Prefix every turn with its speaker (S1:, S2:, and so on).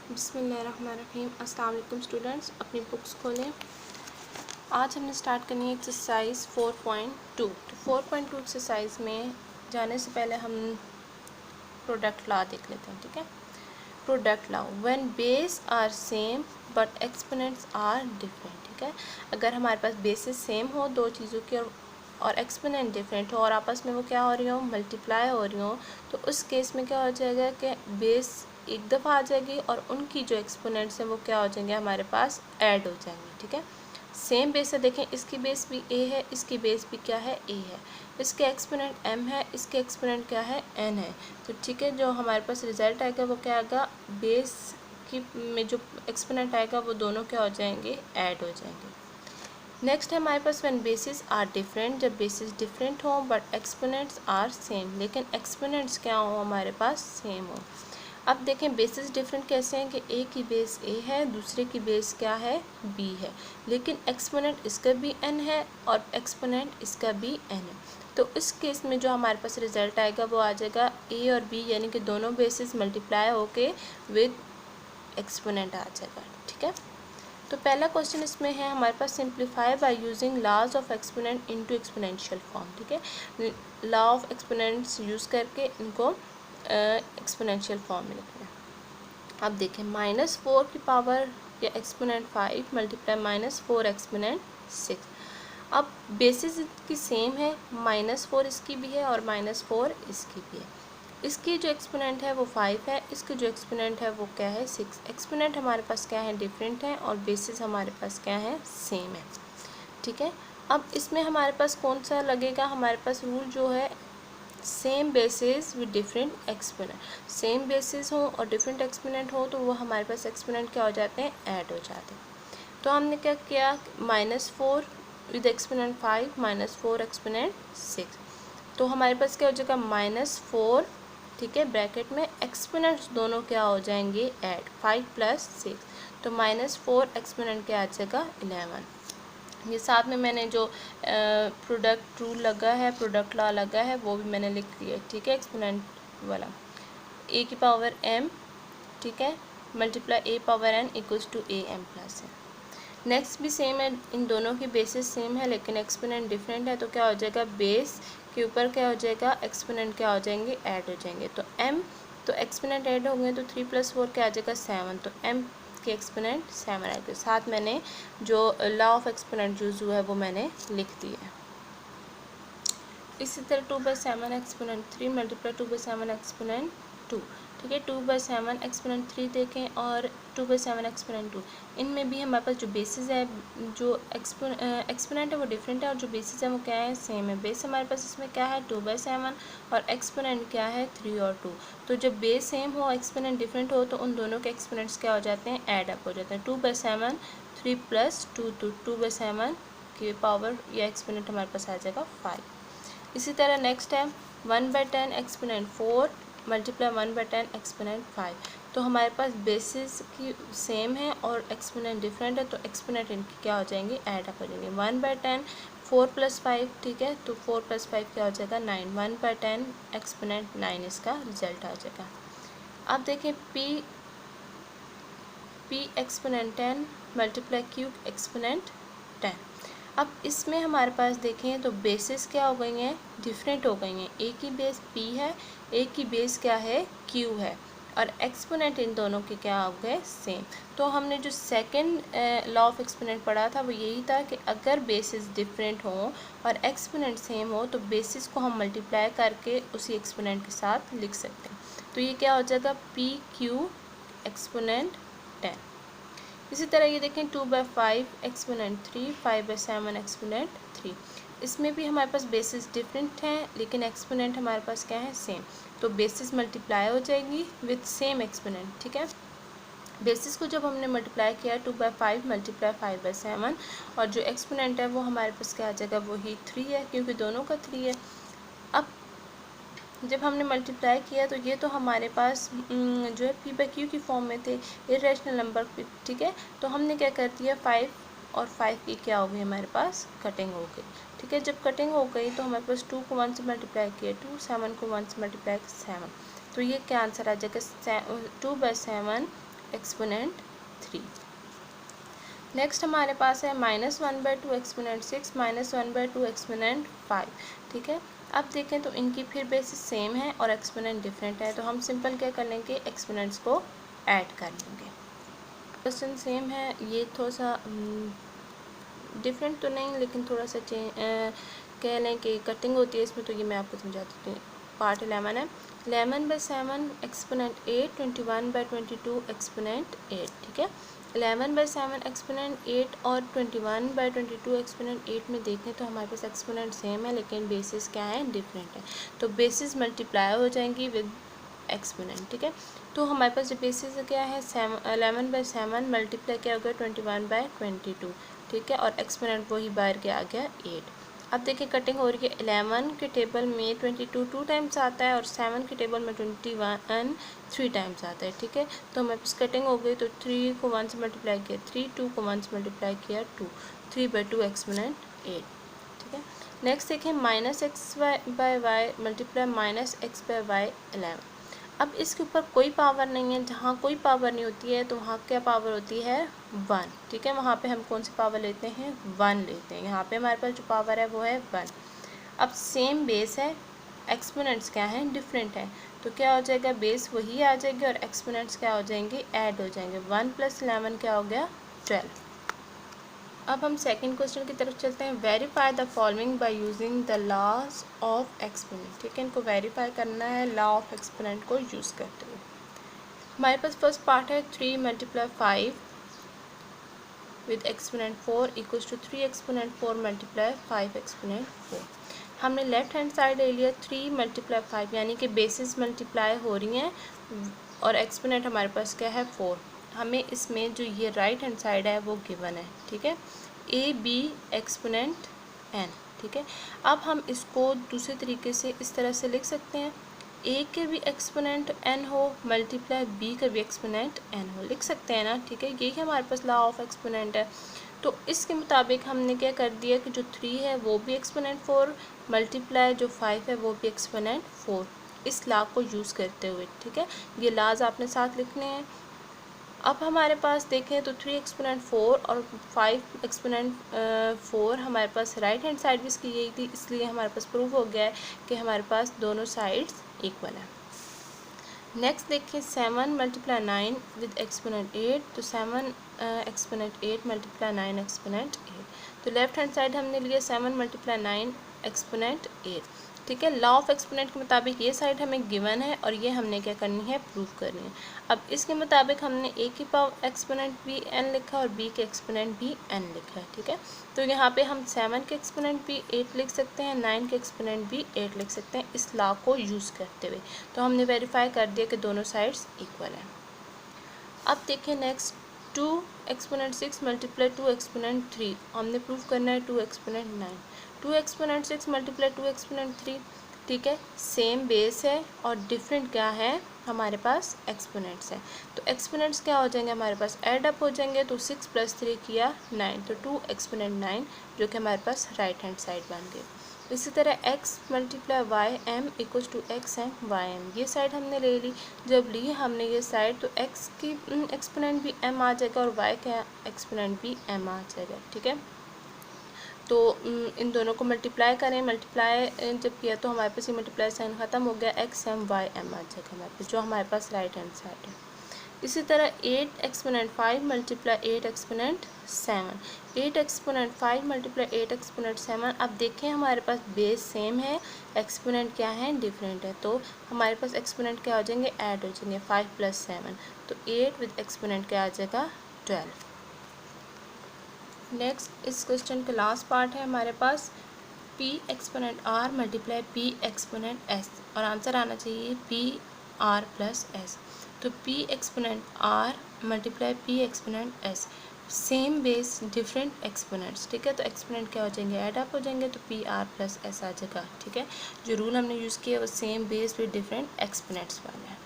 S1: बिस्मिल्लाहिर्रहमानिर्रहीम। अस्सलाम वालेकुम स्टूडेंट्स, अपनी बुक्स खोलें। आज हमने स्टार्ट करनी है एक्सरसाइज 4.2। तो 4.2 एक्सरसाइज में जाने से पहले हम प्रोडक्ट लॉ देख लेते हैं। ठीक है, product law, when base are same but exponents are different. ठीक है, अगर हमारे पास बेसिस सेम हो दो चीज़ों की और एक्सपोनेंट डिफरेंट हो और आपस में वो क्या हो रही हो, मल्टीप्लाई हो रही हो, तो उस केस में क्या हो जाएगा कि बेस एक दफ़ा आ जाएगी और उनकी जो एक्सपोनेंट्स हैं वो क्या हो जाएंगे, हमारे पास ऐड हो जाएंगे। ठीक है, सेम बेस है, देखें इसकी बेस भी ए है, इसकी बेस भी क्या है, ए है, इसके एक्सपोनेंट m है, इसके एक्सपोनेंट क्या है, n है। तो ठीक है, जो हमारे पास रिजल्ट आएगा वो क्या आएगा, बेस की में जो एक्सपोनेंट आएगा वो दोनों क्या हो जाएंगे, ऐड हो जाएंगे। नेक्स्ट है हमारे पास व्हेन बेसिस आर डिफरेंट, जब बेसिस डिफरेंट हो बट एक्सपोनेंट्स आर सेम, लेकिन एक्सपोनेंट्स क्या हो, हमारे पास सेम हो। अब देखें बेसिस डिफरेंट कैसे हैं कि ए की बेस ए है, दूसरे की बेस क्या है, बी है, लेकिन एक्सपोनेंट इसका भी n है और एक्सपोनेंट इसका भी n है। तो इस केस में जो हमारे पास रिजल्ट आएगा वो आ जाएगा ए और बी, यानी कि दोनों बेसिस मल्टीप्लाई होके विद एक्सपोनेंट आ जाएगा। ठीक है, तो पहला क्वेश्चन इसमें है हमारे पास, simplify by using laws of exponent into exponential form. ठीक है, लॉ ऑफ एक्सपोनेंट्स यूज़ करके इनको एक्सपोनेंशियल फॉर्म में लिखना है। अब देखें -4 की पावर या एक्सपोनेंट 5 मल्टीप्लाई -4 एक्सपोनेंट 6। अब बेसिस इसकी सेम है, -4 इसकी भी है और -4 इसकी भी है। इसकी जो एक्सपोनेंट है वो 5 है, इसकी जो एक्सपोनेंट है वो क्या है, 6। एक्सपोनेंट हमारे पास क्या है, डिफरेंट है, और बेसिस हमारे पास क्या है, सेम है। ठीक है, अब इसमें हमारे पास कौन सा लगेगा, हमारे पास रूल जो है same basis with different exponent. Same basis हो और डिफरेंट एक्सपोनेंट हो तो वो हमारे पास एक्सपोनेंट क्या हो जाते हैं, ऐड हो जाते हैं। तो हमने क्या किया, -4 विद एक्सपोनेंट 5 -4 एक्सपोनेंट 6, तो हमारे पास क्या हो जाएगा, -4। ठीक है, ब्रैकेट में एक्सपोनेंट्स दोनों क्या हो जाएंगे, ऐड, 5 + 6, तो -4 एक्सपोनेंट क्या आ जाएगा, 11। ये साथ में मैंने जो प्रोडक्ट रूल लगा है, प्रोडक्ट लॉ लगा है, वो भी मैंने लिख दिया। ठीक है, एक्सपोनेंट वाला a की पावर m, ठीक है, multiply a power n equals to a m plus है। नेक्स्ट भी सेम है, इन दोनों की बेसिस सेम है लेकिन एक्सपोनेंट डिफरेंट है, तो क्या हो जाएगा, बेस के ऊपर क्या हो जाएगा, एक्सपोनेंट क्या हो जाएंगे, ऐड हो जाएंगे। तो m, तो एक्सपोनेंट ऐड होंगे तो 3 + 4 क्या आ जाएगा, 7, तो m के एक्सपोनेंट 7 आएगा। साथ मैंने जो लॉ ऑफ एक्सपोनेंट यूज़ हुआ है वो मैंने लिख दिया है। इसी तरह 2/7 एक्सपोनेंट 3 मल्टीप्लाई 2/7 एक्सपोनेंट 2। ठीक है, 2/7 एक्सपोनेंट 3 देखें और 2/7 एक्सपोनेंट 2, इनमें भी हमारे पास जो बेसिस है, जो एक्सपोनेंट है वो डिफरेंट है और जो बेसिस है वो क्या है, सेम है। बेस हमारे पास इसमें क्या है, 2/7 और एक्सपोनेंट क्या है, 3 और 2। तो जब बेस सेम हो, एक्सपोनेंट डिफरेंट हो, तो उन दोनों के एक्सपोनेंट्स क्या हो जाते हैं, ऐड अप हो जाते हैं। 2/7 3 + 2, तो 2/7 की पावर या एक्सपोनेंट हमारे पास आ जाएगा 5। इसी तरह नेक्स्ट है 1/10 एक्सपोनेंट 4 मल्टीप्लाई 1/10 एक्सपोनेंट 5, तो हमारे पास बेसिस की सेम है और एक्सपोनेंट डिफरेंट है, तो एक्सपोनेंट इनकी क्या हो जाएंगे, ऐड अप हो जाएंगे। 1/10 4 + 5, ठीक है, तो 4 + 5 क्या हो जाएगा, 9। 1/10 एक्सपोनेंट 9 इसका रिजल्ट आ जाएगा। अब देखें p exponent 10 multiply q exponent 10। अब इसमें हमारे पास देखें तो बेसिस क्या हो गई हैं, डिफरेंट हो गई हैं। ए की बेस p है, ए की बेस क्या है, q है, और एक्सपोनेंट इन दोनों के क्या हो गए, सेम। तो हमने जो सेकंड लॉ ऑफ एक्सपोनेंट पढ़ा था वो यही था कि अगर बेसिस डिफरेंट हो और एक्सपोनेंट सेम हो तो बेसिस को हम मल्टीप्लाई करके उसी एक्सपोनेंट के साथ लिख सकते हैं। तो ये क्या हो जाएगा, p q एक्सपोनेंट 10। इसी तरह ये देखें 2/5 एक्सपोनेंट 3 5/7 एक्सपोनेंट 3, इसमें भी हमारे पास बेसिस डिफरेंट हैं लेकिन एक्सपोनेंट हमारे पास क्या है, सेम। तो बेसिस मल्टीप्लाई हो जाएगी विथ सेम एक्सपोनेंट। ठीक है, बेसिस को जब हमने मल्टीप्लाई किया 2/5 मल्टीप्लाई 5/7, और जो एक्सपोनेंट है वो हमारे पास क्या आ जाएगा, वही 3 है क्योंकि दोनों का 3 है। अब जब हमने मल्टीप्लाई किया तो ये तो हमारे पास जो है p/q की फॉर्म में थे, इरेशनल नंबर। ठीक है, तो हमने क्या कर दिया, 5 और 5 की क्या हो गई, हमारे पास कटिंग हो गई। ठीक है, जब कटिंग हो गई तो हमारे पास 2 को 1 से मल्टीप्लाई किया 2, 7 को 1 से मल्टीप्लाई 7, तो ये क्या आंसर आ जाएगा, 2/7 एक्सपोनेंट 3। नेक्स्ट हमारे पास है -1/2 एक्सपोनेंट 6 -1/2 एक्सपोनेंट 5। ठीक है, अब देखें तो इनकी फिर बेसिस सेम है और एक्सपोनेंट डिफरेंट है, तो हम सिंपल क्या कर लेंगे, एक्सपोनेंट्स को ऐड कर लेंगे। क्वेश्चन सेम है, ये थोड़ा सा डिफरेंट तो नहीं, लेकिन थोड़ा सा कह लें कि कटिंग होती है इसमें, तो ये मैं आपको समझाती हूँ। पार्ट 11 है, 11/7 एक्सपोनेंट 8, 21/22 एक्सपोनेंट 8। ठीक है, 11/7 एक्सपोनेंट 8 और 21/22 एक्सपोनेंट 8 में देखें तो हमारे पास एक्सपोनेंट सेम है, लेकिन बेसिस क्या है, डिफरेंट है। तो बेसिस मल्टीप्लाई हो जाएंगी विद एक्सपोनेंट। ठीक है, तो हमारे पास जो बेसिस क्या है, 11/7 मल्टीप्लाई क्या हो गया, 21/22। ठीक है, और एक्सपोनेंट वही बाहर के आ गया 8। अब देखिए कटिंग हो रही है, 11 के टेबल में 22 2 टाइम्स आता है और 7 के टेबल में 21 3 टाइम्स आता है। ठीक है, तो हमारे पास कटिंग हो गई, तो 3 को 1 से मल्टीप्लाई किया 3, 2 को 1 से मल्टीप्लाई किया 2, 3/2 एक्सपोनेंट 8। ठीक है, नेक्स्ट देखें, -x/y मल्टीप्लाई -x/y 11। अब इसके ऊपर कोई पावर नहीं है, जहाँ कोई पावर नहीं होती है तो वहाँ क्या पावर होती है, 1। ठीक है, वहाँ पे हम कौन सी पावर लेते हैं, 1 लेते हैं। यहाँ पे हमारे पास जो पावर है वो है 1। अब सेम बेस है, एक्सपोनेंट्स क्या हैं, डिफरेंट है, तो क्या हो जाएगा, बेस वही आ जाएगी और एक्सपोनेंट्स क्या हो जाएंगे, ऐड हो जाएंगे। 1 + 11 क्या हो गया, 12। अब हम सेकंड क्वेश्चन की तरफ चलते हैं, verify the following by using the laws of exponent. ठीक है, इनको वेरीफाई करना है लॉ ऑफ एक्सपोनेंट को यूज़ करते हुए। हमारे पास फर्स्ट पार्ट है, 3 × 5 विद एक्सपोनेंट 4 = 3 एक्सपोनेंट 4 × 5 एक्सपोनेंट 4। हमने लेफ्ट हैंड साइड ले लिया 3 × 5, यानी कि बेसिस मल्टीप्लाई हो रही हैं और एक्सपोनेंट हमारे पास क्या है, 4। हमें इसमें जो ये राइट हैंड साइड है वो गिवन है। ठीक है, AB एक्सपोनेंट n। ठीक है, अब हम इसको दूसरे तरीके से इस तरह से लिख सकते हैं, A के भी एक्सपोनेंट n हो मल्टीप्लाई B का भी एक्सपोनेंट n हो, लिख सकते हैं ना। ठीक है, यही हमारे पास लॉ ऑफ एक्सपोनेंट है। तो इसके मुताबिक हमने क्या कर दिया कि जो 3 है वो भी एक्सपोनेंट 4 मल्टीप्लाई जो 5 है वो भी एक्सपोनेंट 4, इस लॉ को यूज़ करते हुए। ठीक है, ये लॉज आपने साथ लिखने हैं। अब हमारे पास देखें तो 3 एक्सपोनेंट 4 और 5 एक्सपोनेंट 4 हमारे पास राइट हैंड साइड भी इसकी यही थी, इसलिए हमारे पास प्रूफ हो गया है कि हमारे पास दोनों साइड्स इक्वल है। नेक्स्ट देखिए, 7 × 9 विद एक्सपोनेंट 8, तो 7 एक्सपोनेंट 8 × 9 एक्सपोनेंट 8। तो लेफ्ट हैंड साइड हमने लिया 7 × 9 एक्सपोनेंट 8। ठीक है, लॉ ऑफ एक्सपोनेंट के मुताबिक ये साइड हमें गिवन है और ये हमने क्या करनी है, प्रूफ करनी है। अब इसके मुताबिक हमने A की पावर एक्सपोनेंट भी n लिखा और B के एक्सपोनेंट भी n लिखा है। ठीक है, तो यहाँ पे हम 7 के एक्सपोनेंट भी 8 लिख सकते हैं, 9 के एक्सपोनेंट भी 8 लिख सकते हैं, इस लॉ को यूज़ करते हुए। तो हमने वेरीफाई कर दिया कि दोनों साइड्स इक्वल हैं। अब देखिए नेक्स्ट, 2 एक्सपोनेंट 6 × 2 एक्सपोनेंट 3, हमने प्रूफ करना है 2 एक्सपोनेंट 9। 2 exponent 6 × 2 exponent 3। ठीक है, सेम बेस है और डिफरेंट क्या है, हमारे पास एक्सपोनेंट्स है। तो एक्सपोनेंट्स क्या हो जाएंगे, हमारे पास ऐड अप हो जाएंगे, तो 6 + 3 किया 9, तो 2 एक्सपोनेंट 9 जो कि हमारे पास राइट हैंड साइड बन गए। इसी तरह x × y_m = xm ym, ये साइड हमने ले ली। जब ली हमने ये साइड, तो x की एक्सपोनेंट भी m आ जाएगा और y का एक्सपोनेंट भी m आ जाएगा। ठीक है, तो इन दोनों को मल्टीप्लाई करें, मल्टीप्लाई जब किया तो हमारे पास ये मल्टीप्लाई साइन ख़त्म हो गया, xm ym आ जाएगा हमारे पास, जो हमारे पास राइट हैंड साइड है। इसी तरह 8 एक्सपोनेंट 5 × 8 एक्सपोनेंट 7, 8 एक्सपोनेंट 5 × 8 एक्सपोनेंट 7। अब देखें हमारे पास बेस सेम है, एक्सपोनेंट क्या है, डिफरेंट है, तो हमारे पास एक्सपोनेंट क्या हो जाएंगे, ऐड हो जाएंगे, 5 + 7, तो 8 विद एक्सपोनेंट क्या आ जाएगा, 12। नेक्स्ट इस क्वेश्चन का लास्ट पार्ट है हमारे पास, p exponent r × p exponent s, और आंसर आना चाहिए p r + s। तो p exponent r × p exponent s, same base different exponents. ठीक है, तो एक्सपोनेंट क्या हो जाएंगे, ऐड अप हो जाएंगे, तो p r + s आ जाएगा। ठीक है, जो रूल हमने यूज़ किया वो same base with different exponents वाला है।